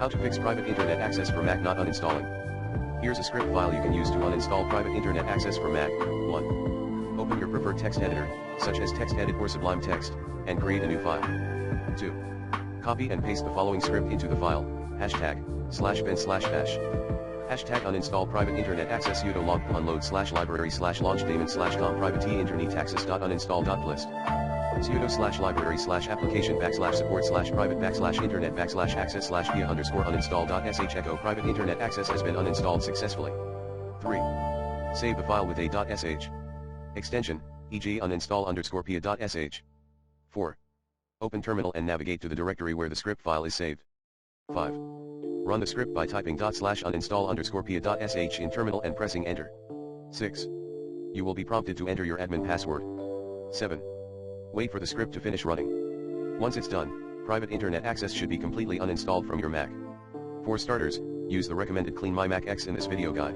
How to fix private internet access for Mac not uninstalling. Here's a script file you can use to uninstall private internet access for Mac. 1. Open your preferred text editor, such as TextEdit or Sublime Text, and create a new file. 2. Copy and paste the following script into the file, #bin/bash. #uninstall private internet access sudo log unload /library /launchdaemons.com private internet access.uninstall.list. sudo /library /application /support /private /internet /access /via_uninstall.sh echo private internet access has been uninstalled successfully. 3. Save the file with a .sh extension, e.g. uninstall_pia.sh. 4. Open terminal and navigate to the directory where the script file is saved. 5. Run the script by typing /uninstall_pia.sh in terminal and pressing enter. 6. You will be prompted to enter your admin password. 7. Wait for the script to finish running. Once it's done, private internet access should be completely uninstalled from your Mac. For starters, use the recommended Clean My Mac X in this video guide.